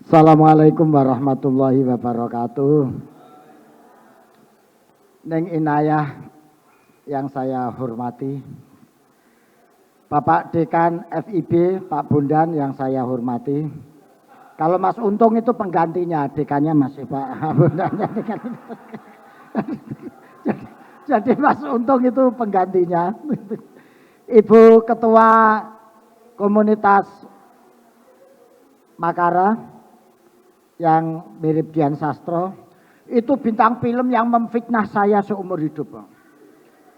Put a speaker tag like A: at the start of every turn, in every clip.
A: Assalamualaikum warahmatullahi wabarakatuh. Neng Inayah yang saya hormati, Bapak Dekan FIB, Pak Bondan yang saya hormati. Kalau Mas Untung itu penggantinya, dekannya masih Pak Bondannya. Jadi Mas Untung itu penggantinya. Ibu Ketua Komunitas Makara yang mirip Dian Sastro, itu bintang film yang memfitnah saya seumur hidup.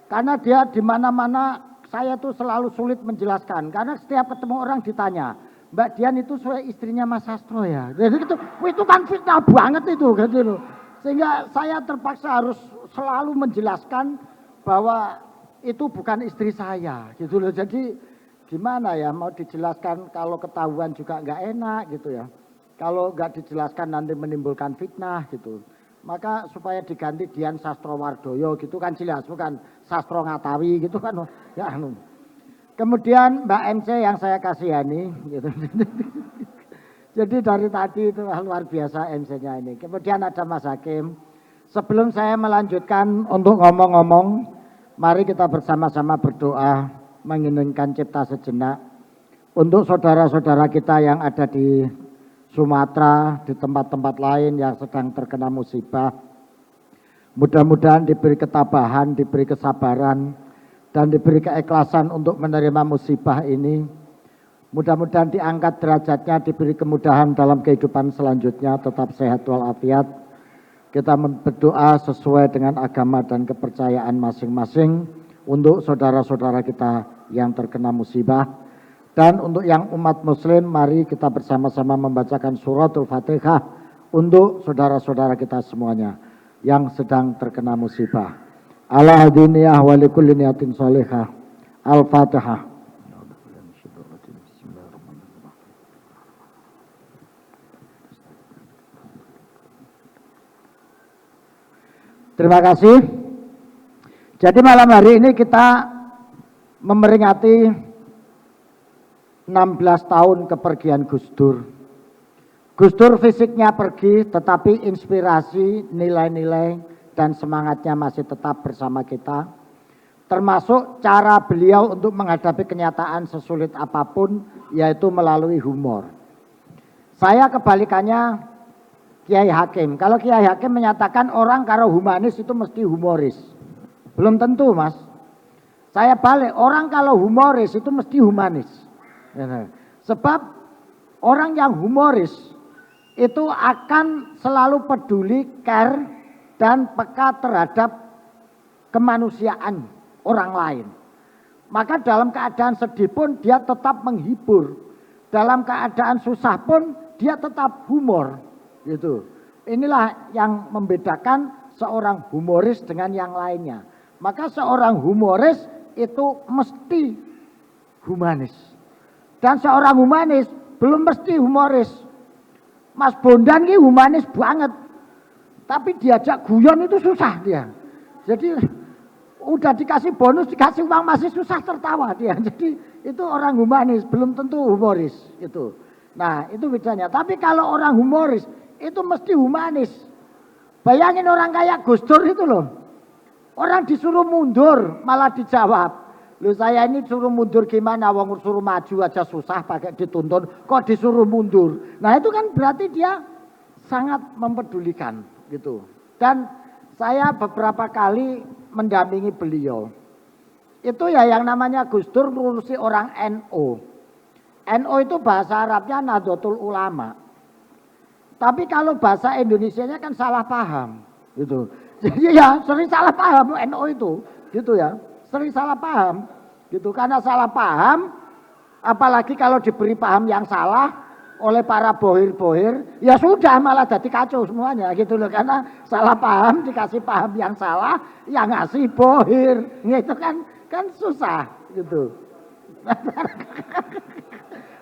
A: Karena dia di mana-mana saya tuh selalu sulit menjelaskan. Karena setiap ketemu orang ditanya, Mbak Dian itu istrinya Mas Sastro ya. Jadi itu kan fitnah banget itu gitu loh. Sehingga saya terpaksa harus selalu menjelaskan bahwa itu bukan istri saya gitu loh. Jadi gimana ya mau dijelaskan kalau ketahuan juga nggak enak gitu ya. Kalau nggak dijelaskan nanti menimbulkan fitnah gitu. Maka supaya diganti Dian Sastrowardoyo gitu kan jelas, bukan Sastro Ngatawi gitu kan. Ya, kemudian Mbak MC yang saya kasihani gitu. Jadi dari tadi itu luar biasa MC-nya ini. Kemudian ada Mas Hakim. Sebelum saya melanjutkan untuk ngomong-ngomong, mari kita bersama-sama berdoa menginginkan cipta sejenak untuk saudara-saudara kita yang ada di Sumatera, di tempat-tempat lain yang sedang terkena musibah. Mudah-mudahan diberi ketabahan, diberi kesabaran, dan diberi keikhlasan untuk menerima musibah ini. Mudah-mudahan diangkat derajatnya, diberi kemudahan dalam kehidupan selanjutnya, tetap sehat walafiat. Kita berdoa sesuai dengan agama dan kepercayaan masing-masing untuk saudara-saudara kita yang terkena musibah. Dan untuk yang umat muslim, mari kita bersama-sama membacakan suratul Fatihah untuk saudara-saudara kita semuanya yang sedang terkena musibah. Ala hadiniyah wa likulli niyatin sholihah. Al-Fatihah. Terima kasih. Jadi malam hari ini kita memperingati 16 tahun kepergian Gus Dur. Gus Dur fisiknya pergi, tetapi inspirasi, nilai-nilai, dan semangatnya masih tetap bersama kita. Termasuk cara beliau untuk menghadapi kenyataan sesulit apapun, yaitu melalui humor. Saya kebalikannya Kiai Hakim. Kalau Kiai Hakim menyatakan orang kalau humanis itu mesti humoris. Belum tentu, Mas. Saya balik, orang kalau humoris itu mesti humanis. Sebab orang yang humoris itu akan selalu peduli, care, dan peka terhadap kemanusiaan orang lain. Maka dalam keadaan sedih pun dia tetap menghibur. Dalam keadaan susah pun dia tetap humor. Gitu. Inilah yang membedakan seorang humoris dengan yang lainnya. Maka seorang humoris itu mesti humanis. Dan seorang humanis belum mesti humoris. Mas Bondan ini humanis banget. Tapi diajak guyon itu susah dia. Jadi udah dikasih bonus, dikasih uang masih susah tertawa dia. Jadi itu orang humanis, belum tentu humoris gitu. Nah itu bedanya. Tapi kalau orang humoris itu mesti humanis. Bayangin orang kayak Gus Dur itu loh. Orang disuruh mundur malah dijawab. Loh saya ini suruh mundur gimana, wong suruh maju aja susah pakai dituntun, kok disuruh mundur. Nah itu kan berarti dia sangat mempedulikan gitu. Dan saya beberapa kali mendampingi beliau. Itu ya yang namanya Gus Dur ngurusi orang NU. NU itu bahasa Arabnya Nahdlatul Ulama. Tapi kalau bahasa Indonesianya kan salah paham gitu. Jadi ya sering salah paham NU itu gitu ya. Sering salah paham gitu, karena salah paham apalagi kalau diberi paham yang salah oleh para bohir-bohir ya sudah malah jadi kacau semuanya gitu loh, karena salah paham dikasih paham yang salah yang ngasih bohir gitu kan susah gitu.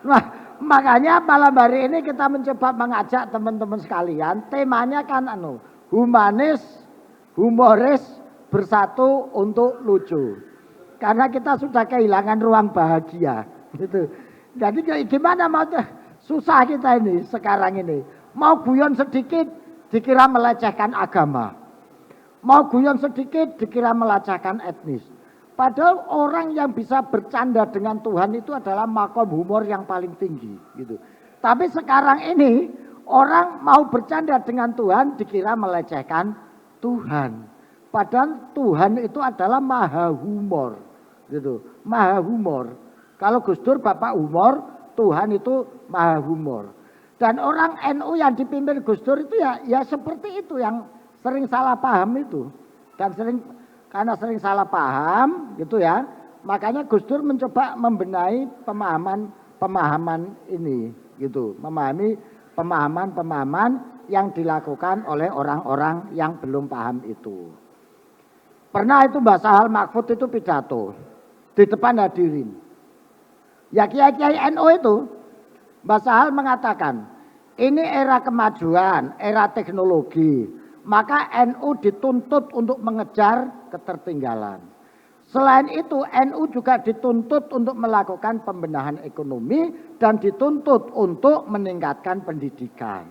A: Nah makanya malam hari ini kita mencoba mengajak teman-teman sekalian, temanya kan humanis, humoris, bersatu untuk lucu. Karena kita sudah kehilangan ruang bahagia gitu. Jadi gimana mau Susah kita ini sekarang ini. Mau guyon sedikit dikira melecehkan agama. Mau guyon sedikit dikira melecehkan etnis. Padahal orang yang bisa bercanda dengan Tuhan itu adalah makom humor yang paling tinggi gitu. Tapi sekarang ini orang mau bercanda dengan Tuhan dikira melecehkan Tuhan. Padahal Tuhan itu adalah maha humor gitu. Maha humor. Kalau Gus Dur bapak humor, Tuhan itu maha humor. Dan orang NU yang dipimpin Gus Dur itu ya seperti itu yang sering salah paham itu. Dan karena sering salah paham gitu ya, makanya Gus Dur mencoba membenahi pemahaman ini gitu, memahami pemahaman yang dilakukan oleh orang-orang yang belum paham itu. Pernah itu Mbah Sahal Mahfud itu pidato di depan hadirin. Ya kiai-kiai NU itu Mbah Sahal mengatakan, ini era kemajuan, era teknologi. Maka NU dituntut untuk mengejar ketertinggalan. Selain itu NU juga dituntut untuk melakukan pembenahan ekonomi dan dituntut untuk meningkatkan pendidikan.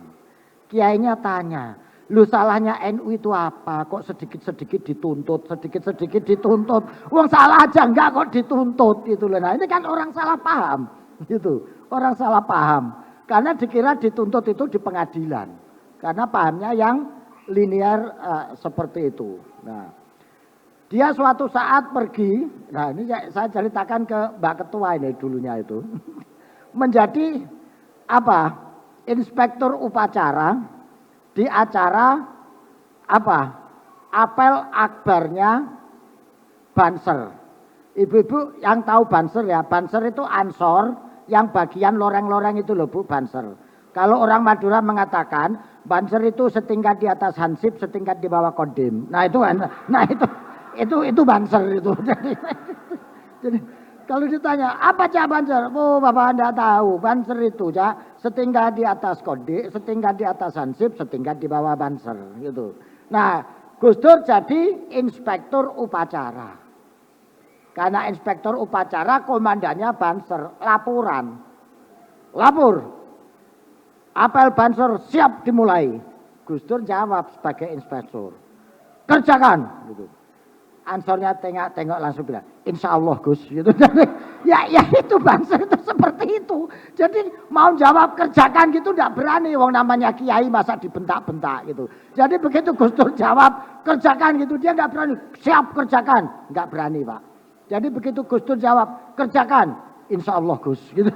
A: Kiainya tanya, lu salahnya NU itu apa? Kok sedikit-sedikit dituntut, sedikit-sedikit dituntut. Wong salah aja enggak kok dituntut itu loh. Nah, ini kan orang salah paham gitu. Orang salah paham. Karena dikira dituntut itu di pengadilan. Karena pahamnya yang linear seperti itu. Nah, dia suatu saat pergi, nah ini saya ceritakan ke Mbak Ketua ini dulunya itu, menjadi apa? Inspektur upacara di acara apa? Apel akbarnya Banser. Ibu-ibu yang tahu Banser ya, Banser itu ansor yang bagian loreng-loreng itu loh Bu, Banser. Kalau orang Madura mengatakan Banser itu setingkat di atas Hansip, setingkat di bawah Kodim. Nah itu Banser itu. Jadi kalau ditanya apa cak Banser? Oh Bapak Anda tahu Banser itu cak setingkat di atas Kodim, setingkat di atas Hansip, setingkat di bawah Banser gitu. Nah Gus Dur jadi inspektur upacara. Karena inspektur upacara komandannya Banser, lapor. Apel Banser siap dimulai. Gus Dur jawab sebagai inspektur. Kerjakan. Gitu. Ansornya tengok langsung bilang, insya Allah Gus. Gitu. ya itu Banser itu seperti itu. Jadi mau jawab kerjakan gitu tidak berani. Wong namanya kiai masa dibentak-bentak gitu. Jadi begitu Gus Dur jawab kerjakan gitu dia nggak berani. Siap kerjakan. Nggak berani Pak. Jadi begitu Gus Dur jawab kerjakan. Insya Allah Gus. Gitu.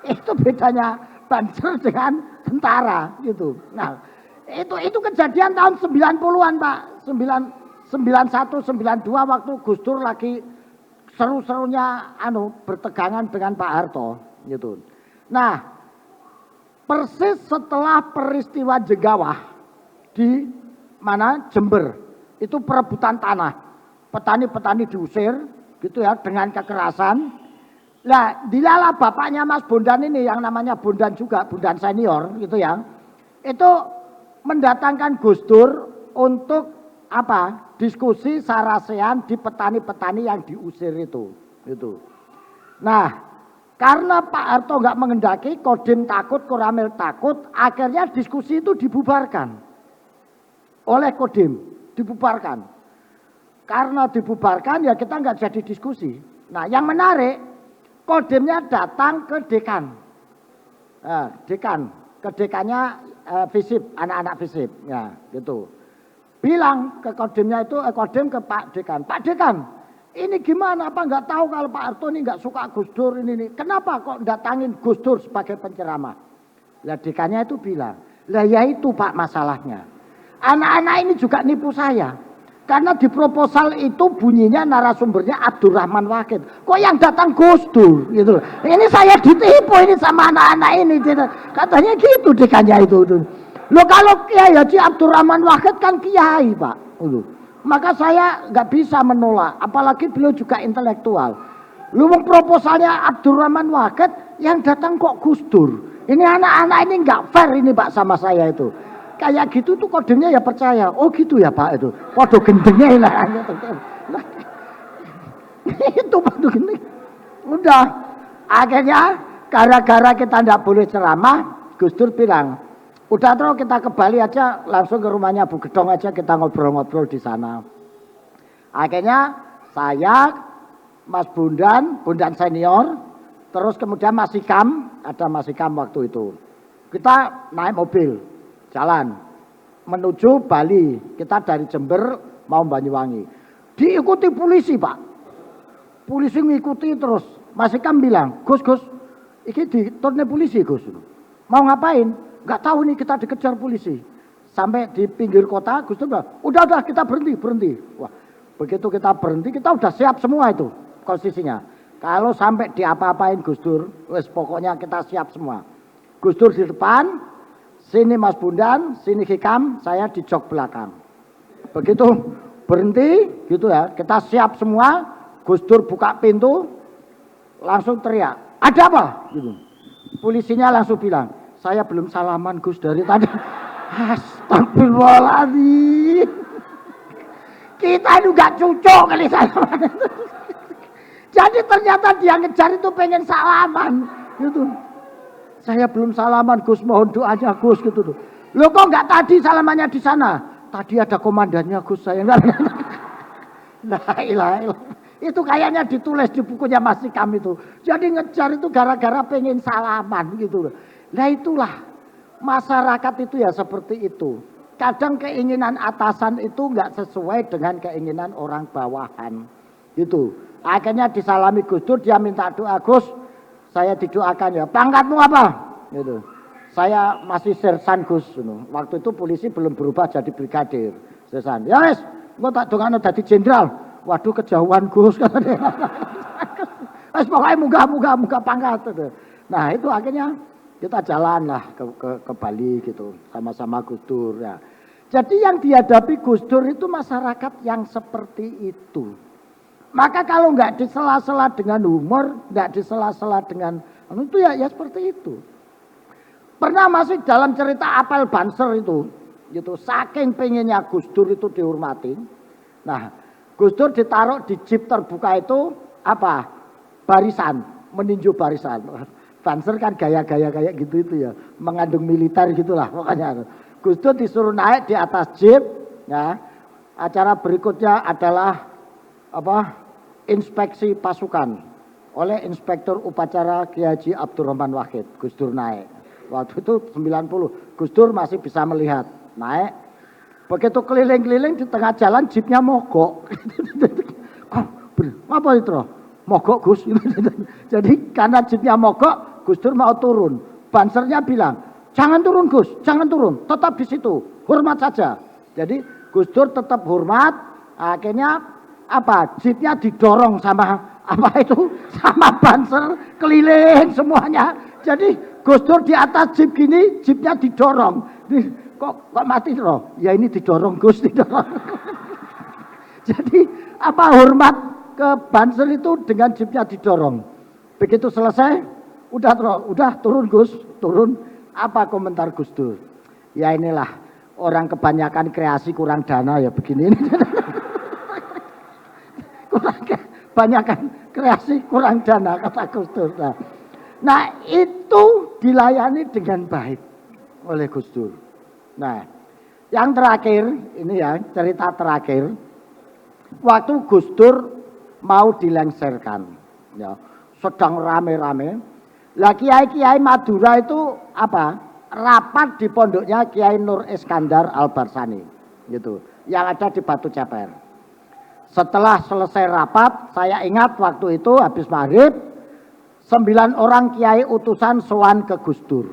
A: Itu bedanya Banser dengan tentara gitu. Nah, itu kejadian tahun 90-an, Pak. 91 92 waktu Gus Dur lagi seru-serunya bertegangan dengan Pak Harto gitu. Nah, persis setelah peristiwa Jenggawah di mana Jember, itu perebutan tanah. Petani-petani diusir gitu ya dengan kekerasan. Nah, dilalah bapaknya Mas Bondan ini yang namanya Bondan juga, Bondan senior gitu ya. Itu mendatangkan Gus Dur untuk apa? Diskusi sarasean di petani-petani yang diusir itu. Gitu. Nah, karena Pak Harto nggak mengendaki, Kodim takut, Koramil takut, akhirnya diskusi itu dibubarkan oleh Kodim, dibubarkan. Karena dibubarkan ya kita nggak jadi diskusi. Nah, yang menarik Kodimnya datang ke dekan. Ke dekannya FISIP, anak-anak FISIP, ya gitu. Bilang ke Kodimnya itu, Kodim ke Pak Dekan. Pak Dekan, ini gimana? Apa nggak tahu kalau Pak Harto ini nggak suka Gus Dur ini? Kenapa kok datangin Gus Dur sebagai penceramah? Lah dekannya itu bilang, lah ya itu Pak masalahnya. Anak-anak ini juga nipu saya. Karena di proposal itu bunyinya narasumbernya Abdurrahman Wahid. Kok yang datang Gus Dur gitu. Ini saya ditipu ini sama anak-anak ini. Katanya gitu dekannya itu. Loh kalau Kiai Haji Abdurrahman Wahid kan kiai Pak. Maka saya nggak bisa menolak. Apalagi beliau juga intelektual. Lu proposalnya Abdurrahman Wahid yang datang kok Gus Dur. Ini anak-anak ini nggak fair ini Pak sama saya itu. Kayak gitu tuh kodenya ya percaya. Oh gitu ya Pak itu. Podo gendengnya lah. Itu podo gendeng. Udah. Akhirnya gara-gara kita tidak boleh ceramah, Gus Dur bilang, udah terus kita ke Bali aja, langsung ke rumahnya Bu Gedong aja kita ngobrol-ngobrol di sana. Akhirnya saya, Mas Bundan senior, terus kemudian Mas Ikam, ada Mas Ikam waktu itu. Kita naik mobil, jalan, menuju Bali. Kita dari Jember mau Banyuwangi. Diikuti polisi, Pak. Polisi ngikuti terus. Mas Ikam bilang, Gus, ini diturunnya polisi, Gus. Mau ngapain? Nggak tahu nih, kita dikejar polisi. Sampai di pinggir kota, Gus Dur bilang, udah kita berhenti. Wah, begitu kita berhenti, kita udah siap semua itu posisinya. Kalau sampai diapa-apain Gus Dur, wes pokoknya kita siap semua. Gus Dur di depan, sini Mas Bundan, sini Hikam, saya di jok belakang. Begitu berhenti, gitu ya, kita siap semua. Gus Dur buka pintu, langsung teriak, ada apa? Gitu. Polisinya langsung bilang, saya belum salaman Gus dari tadi. Astagfirullahaladzim. Kita juga cucuk kali salaman. Jadi ternyata dia ngejar itu pengen salaman. Gitu. Saya belum salaman Gus, mohon doanya Gus gitu tuh. Lo kok nggak tadi salamannya di sana? Tadi ada komandannya Gus, saya nggak. Nah, ilah. Itu kayaknya ditulis di bukunya Mas Ikam itu. Jadi ngejar itu gara-gara pengen salaman gitu loh. Nah itulah masyarakat itu ya seperti itu. Kadang keinginan atasan itu nggak sesuai dengan keinginan orang bawahan. Gitu. Akhirnya disalami Gus Dur, dia minta doa, Gus, saya didoakan ya. Pangkatmu apa? Gitu. Saya masih sersan Gus. Waktu itu polisi belum berubah jadi brigadir. Sersan. Ya wes, engko tak dongakno dadi jenderal. Waduh kejauhan Gus. Wes pokoknya muga pangkat. Nah itu akhirnya kita jalan lah ke Bali gitu. Sama-sama Gus Dur ya. Jadi yang dihadapi Gus Dur itu masyarakat yang seperti itu. Maka kalau nggak disela-sela dengan humor, nggak disela-sela dengan itu ya seperti itu. Pernah masih dalam cerita apel Banser itu, gitu. Saking pengennya Gus Dur itu dihormati. Nah, Gus Dur ditaruh di jeep terbuka itu apa? Barisan, meninju barisan. Banser kan gaya-gaya kayak gitu itu ya, mengandung militer gitulah pokoknya. Gus Dur disuruh naik di atas jeep, ya. Acara berikutnya adalah inspeksi pasukan oleh Inspektur Upacara Kiai Haji Abdurrahman Wahid. Gus Dur naik. Waktu itu 90. Gus Dur masih bisa melihat. Naik. Begitu keliling-keliling di tengah jalan jeepnya mogok. Apa itu? Mogok Gus. Jadi karena jeepnya mogok, Gus Dur mau turun. Bansernya bilang, jangan turun Gus, jangan turun. Tetap di situ. Hormat saja. Jadi Gus Dur tetap hormat. Akhirnya jeepnya didorong sama sama banser keliling semuanya. Jadi Gus Dur di atas jeep gini, jeepnya didorong. Kok mati loh? Ya ini didorong Gus, didorong. Jadi hormat ke banser itu dengan jeepnya didorong. Begitu selesai, udah turun Gus, turun. Apa komentar Gus Dur? Ya inilah orang kebanyakan kreasi kurang dana ya begini. Kebanyakan kreasi kurang dana kata Gus Dur. Nah itu dilayani dengan baik oleh Gus Dur. Nah yang terakhir ini ya cerita terakhir. Waktu Gus Dur mau dilengserkan, ya, sedang rame-rame. Lah kiai-kiai Madura itu rapat di pondoknya Kiai Nur Iskandar Al-Barsani gitu, yang ada di Batu Ceper. Setelah selesai rapat, saya ingat waktu itu habis maghrib, 9 orang kiai utusan sowan ke Gus Dur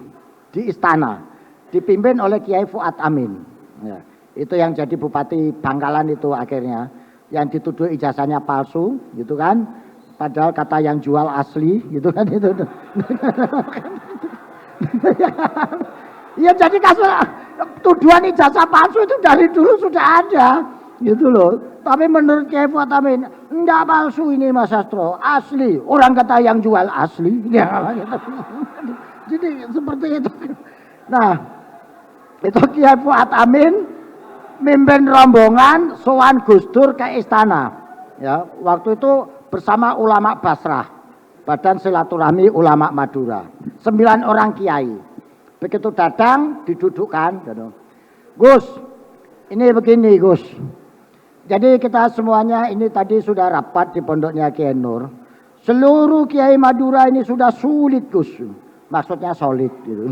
A: di istana, dipimpin oleh Kiai Fuad Amin. Ya, itu yang jadi Bupati Bangkalan itu akhirnya, yang dituduh ijazahnya palsu, gitu kan? Padahal kata yang jual asli, gitu kan itu. Ya jadi kasus tuduhan ijazah palsu itu dari dulu sudah ada. Gitu loh. Tapi menurut Kiai Fuad Amin, enggak palsu ini Mas Sastro, asli. Orang kata yang jual asli. Ya, jadi seperti itu. Nah, itu Kiai Fuad Amin mimpin rombongan sowan Gus Dur ke istana. Ya, waktu itu bersama ulama Basrah. Badan Silaturahmi Ulama Madura. 9 orang kiai. Begitu datang, didudukkan. Gitu. Gus, ini begini Gus. Jadi kita semuanya ini tadi sudah rapat di pondoknya Kiai Nur. Seluruh kiai Madura ini sudah sulit Gus. Maksudnya solid gitu.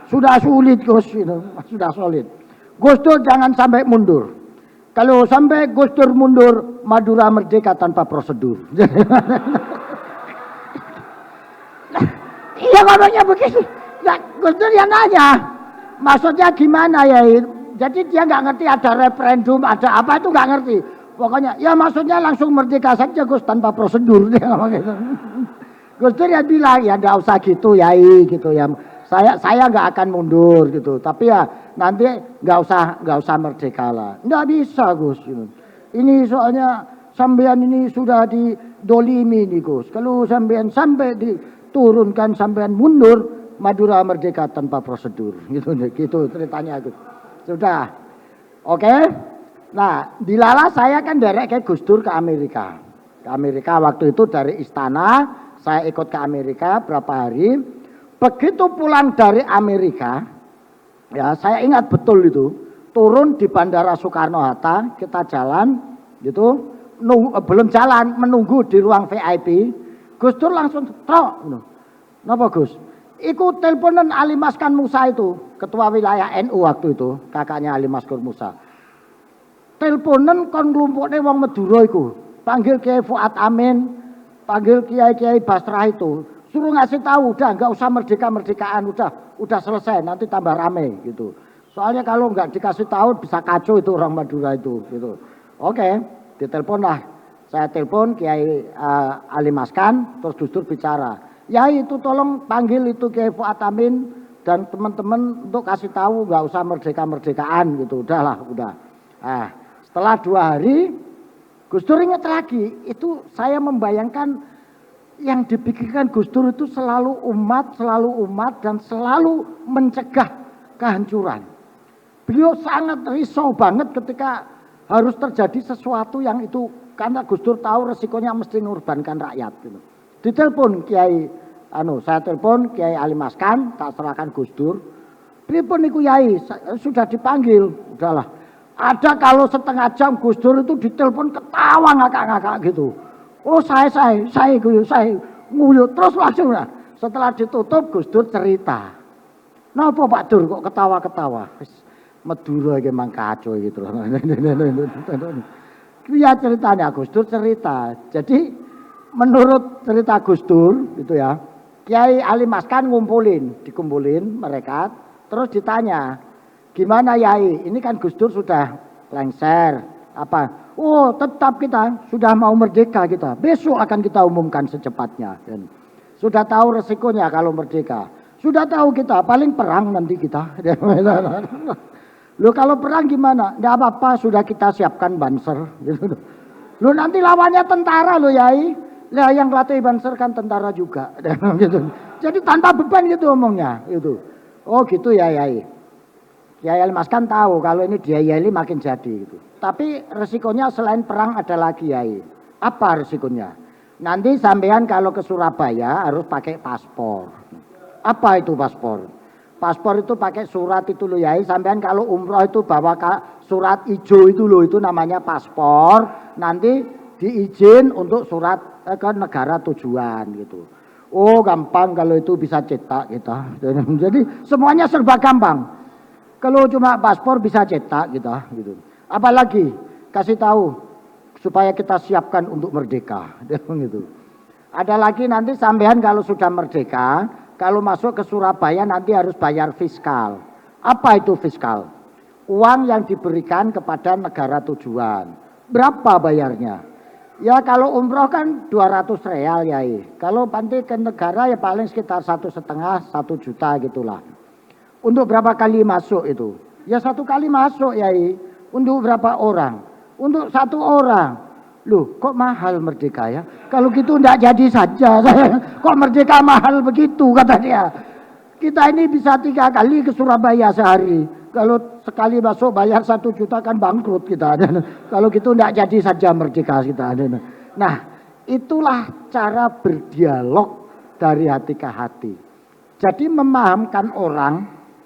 A: Sudah sulit Gus, gitu. Sudah solid. Gus Dur jangan sampai mundur. Kalau sampai Gus Dur mundur, Madura merdeka tanpa prosedur. Iya ngomongnya begitu. Ya, Gus Dur yang nanya, maksudnya gimana ya? Jadi dia nggak ngerti ada referendum, ada apa itu nggak ngerti. Pokoknya, ya maksudnya langsung merdeka saja Gus tanpa prosedur. Dia ngomong gitu. Gus Dur ya bilang ya nggak usah gitu Yai gitu ya. Saya nggak akan mundur gitu. Tapi ya nanti nggak usah merdeka lah. Nggak bisa Gus. Ini soalnya sampean ini sudah didolimi nih Gus. Kalau sampean sampai diturunkan sampean mundur, Madura merdeka tanpa prosedur. Gitu ceritanya Gus. Sudah. Oke. Nah, dilala saya kan derek ke Gus Dur ke Amerika. Ke Amerika waktu itu dari istana, saya ikut ke Amerika berapa hari. Begitu pulang dari Amerika, ya saya ingat betul itu, turun di Bandara Soekarno-Hatta, kita jalan, gitu, belum jalan, menunggu di ruang VIP, Gus Dur langsung, trok, kenapa Gus? Ikut teleponan Ali Maskan Musa itu, ketua wilayah NU waktu itu, kakaknya Ali Maskur Musa. Teleponan kon nglumpukne wong Madura iku, panggil Kiai Fuad Amin, panggil Kiai Basrah itu. Suruh ngasih tahu, udah nggak usah merdeka-merdekaan, udah selesai, nanti tambah rame gitu. Soalnya kalau nggak dikasih tahu bisa kacau itu orang Madura itu gitu. Oke, ditelepon lah. Saya telepon Kiai Ali Maskan, terus Gus Dur bicara. Ya itu tolong panggil itu Kiai Fuad Amin dan teman-teman untuk kasih tahu nggak usah merdeka-merdekaan gitu. Udahlah, udah. Nah, setelah 2 hari, Gus Dur ingat lagi, itu saya membayangkan yang dipikirkan Gus Dur itu selalu umat dan selalu mencegah kehancuran. Beliau sangat risau banget ketika harus terjadi sesuatu yang itu karena Gus Dur tahu resikonya mesti mengorbankan rakyat gitu. Ditelepon Kiai saya telepon Kiai Ali Maskan, tak serahkan Gus Dur. Pripun niku Yai, sudah dipanggil, udahlah. Ada kalau setengah jam Gus Dur itu ditelepon ketawa ngakak-ngakak gitu. Oh saya nguyuh terus langsung lah. Setelah ditutup Gus Dur cerita. Napa Pak Dur kok ketawa-ketawa? Madura iki mang kacau gitu. Iya ceritanya Gus Dur cerita. Jadi menurut cerita Gus Dur gitu ya. Kiai Ali Maskan dikumpulin mereka terus ditanya, "Gimana Yai? Ini kan Gus Dur sudah lengser apa? Oh, tetap kita sudah mau merdeka kita. Besok akan kita umumkan secepatnya." Dan sudah tahu resikonya kalau merdeka. Sudah tahu kita paling perang nanti kita. Loh kalau perang gimana? Nggak apa-apa, sudah kita siapkan banser. Loh nanti lawannya tentara loh Yai. Lah yang latih banser kan tentara juga. Jadi tanpa beban gitu omongnya. Gitu. Oh gitu ya Yai. Kiai Ali Maskan tahu kalau ini dia Yai makin jadi gitu. Tapi resikonya selain perang ada lagi Yai. Apa resikonya? Nanti sampean kalau ke Surabaya harus pakai paspor. Apa itu paspor? Paspor itu pakai surat itu loh Yai. Sampean kalau umroh itu bawa surat hijau itu loh, itu namanya paspor. Nanti diizin untuk surat ke negara tujuan gitu. Oh gampang kalau itu bisa cetak kita. Jadi semuanya serba gampang. Kalau cuma paspor bisa cetak kita gitu. Apalagi kasih tahu supaya kita siapkan untuk merdeka gitu. Ada lagi nanti sampean kalau sudah merdeka, kalau masuk ke Surabaya nanti harus bayar fiskal. Apa itu fiskal? Uang yang diberikan kepada negara tujuan. Berapa bayarnya? Ya kalau umroh kan 200 real Yai. Kalau nanti ke negara ya paling sekitar 1,5 1 juta gitulah. Untuk berapa kali masuk itu? Ya 1 kali masuk Yai. Untuk berapa orang? Untuk 1 orang. Loh kok mahal merdeka ya? Kalau gitu enggak jadi saja. Kok merdeka mahal begitu kata dia. Kita ini bisa 3 kali ke Surabaya sehari. Kalau sekali masuk bayar 1 juta kan bangkrut kita. Kalau gitu enggak jadi saja merdeka kita. Nah Itulah cara berdialog dari hati ke hati. Jadi memahamkan orang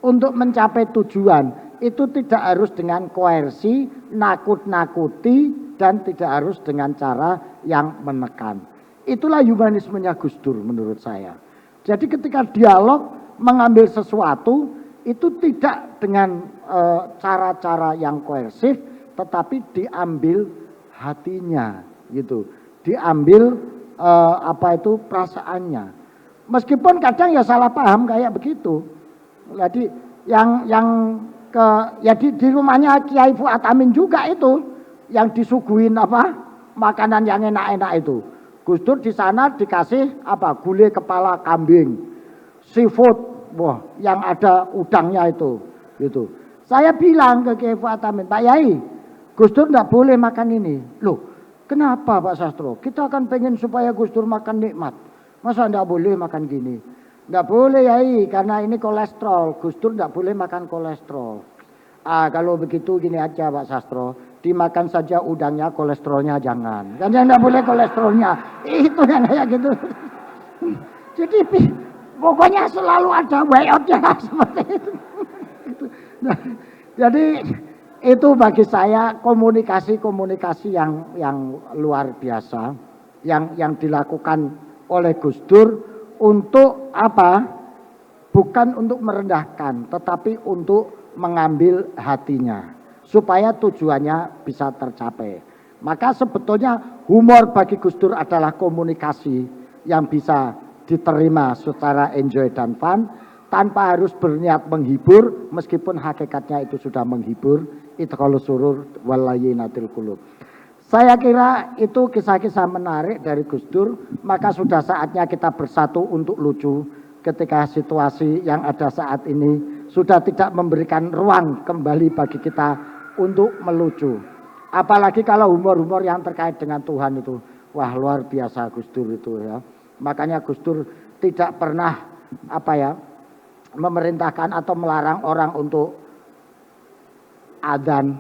A: untuk mencapai tujuan itu tidak harus dengan koersi, nakut-nakuti, dan tidak harus dengan cara yang menekan. Itulah humanismenya Gus Dur menurut saya. Jadi ketika dialog mengambil sesuatu itu tidak dengan cara-cara yang koersif, tetapi diambil hatinya gitu, diambil perasaannya. Meskipun kadang ya salah paham kayak begitu. Jadi di rumahnya Kiai Fuad Amin juga itu yang disuguhin makanan yang enak-enak itu. Gus Dur di sana dikasih gulai kepala kambing, seafood, yang ada udangnya itu, gitu. Saya bilang ke Kiai Fuad Amin, Pak Yai, Gus Dur tidak boleh makan ini. Loh, kenapa Pak Sastro? Kita akan pengen supaya Gus Dur makan nikmat. Masa tidak boleh makan gini? Tidak boleh Yai, karena ini kolesterol. Gus Dur tidak boleh makan kolesterol. Kalau begitu gini aja Pak Sastro, dimakan saja udangnya, kolesterolnya jangan. Kan yang tidak boleh kolesterolnya. Itu yang kayak gitu. Jadi pokoknya selalu ada way out-nya seperti itu. Nah, jadi itu bagi saya komunikasi yang luar biasa yang dilakukan oleh Gus Dur untuk bukan untuk merendahkan, tetapi untuk mengambil hatinya supaya tujuannya bisa tercapai. Maka sebetulnya humor bagi Gus Dur adalah komunikasi yang bisa diterima secara enjoy dan fun tanpa harus berniat menghibur, meskipun hakikatnya itu sudah menghibur. Itu kalau surur walayinatil qulub. Saya kira itu kisah-kisah menarik dari Gus Dur. Maka sudah saatnya kita bersatu untuk lucu ketika situasi yang ada saat ini sudah tidak memberikan ruang kembali bagi kita untuk melucu. Apalagi kalau humor-humor yang terkait dengan Tuhan itu, wah luar biasa Gus Dur itu ya. Makanya Gus Dur tidak pernah memerintahkan atau melarang orang untuk adzan,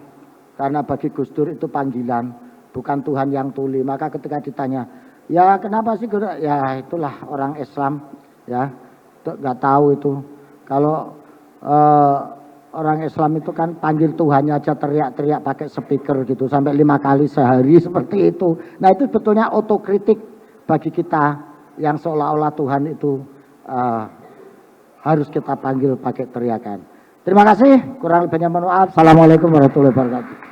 A: karena bagi Gus Dur itu panggilan, bukan Tuhan yang tuli. Maka ketika ditanya, ya kenapa sih Gus? Ya itulah orang Islam ya, nggak tahu itu. Kalau orang Islam itu kan panggil Tuhannya aja teriak-teriak pakai speaker gitu sampai 5 kali sehari seperti itu. Nah itu sebetulnya otokritik bagi kita yang seolah-olah Tuhan itu harus kita panggil pakai teriakan. Terima kasih, kurang lebihnya mohon maaf. Assalamualaikum warahmatullahi wabarakatuh.